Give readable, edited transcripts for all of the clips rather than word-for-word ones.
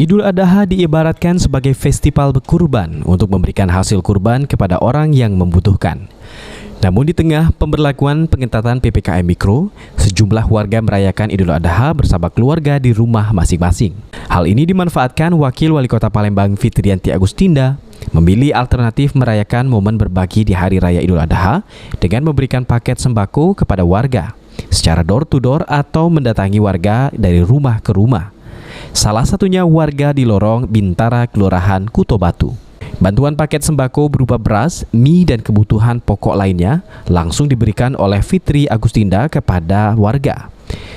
Idul Adha diibaratkan sebagai festival berkurban untuk memberikan hasil kurban kepada orang yang membutuhkan. Namun di tengah pemberlakuan pengetatan PPKM Mikro, sejumlah warga merayakan Idul Adha bersama keluarga di rumah masing-masing. Hal ini dimanfaatkan Wakil Wali Kota Palembang Fitriyanti Agustinda memilih alternatif merayakan momen berbagi di Hari Raya Idul Adha dengan memberikan paket sembako kepada warga secara door to door atau mendatangi warga dari rumah ke rumah. Salah satunya warga di Lorong Bintara, Kelurahan Kuto Batu. Bantuan paket sembako berupa beras, mie, dan kebutuhan pokok lainnya langsung diberikan oleh Fitri Agustinda kepada warga.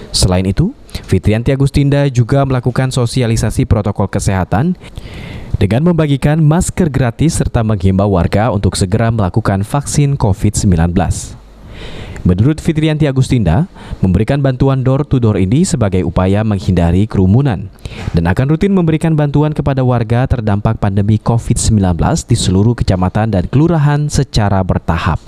Selain itu, Fitriyanti Agustinda juga melakukan sosialisasi protokol kesehatan dengan membagikan masker gratis serta menghimbau warga untuk segera melakukan vaksin COVID-19. Menurut Fitriyanti Agustinda, memberikan bantuan door-to-door ini sebagai upaya menghindari kerumunan dan akan rutin memberikan bantuan kepada warga terdampak pandemi COVID-19 di seluruh kecamatan dan kelurahan secara bertahap.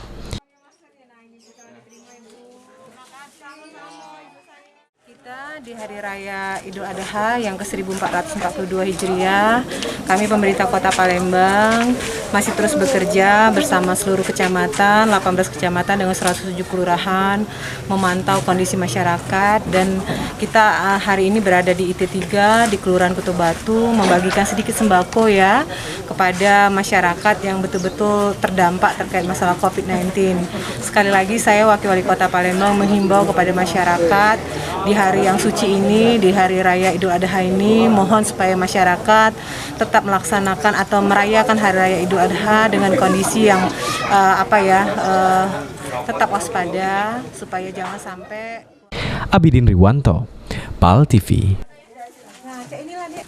Di Hari Raya Idul Adha yang ke-1442 Hijriah, kami pemerintah Kota Palembang masih terus bekerja bersama seluruh kecamatan, 18 kecamatan dengan 107 kelurahan, memantau kondisi masyarakat, dan kita hari ini berada di IT3 di Kelurahan Kuto Batu membagikan sedikit sembako ya kepada masyarakat yang betul-betul terdampak terkait masalah COVID-19. Sekali lagi saya Wakil Wali Kota Palembang menghimbau kepada masyarakat di hari yang suci ini, di Hari Raya Idul Adha ini, mohon supaya masyarakat tetap melaksanakan atau merayakan Hari Raya Idul Adha dengan kondisi yang tetap waspada supaya jangan sampai. Abidin Riwanto, PAL TV. Nah, inilah dia.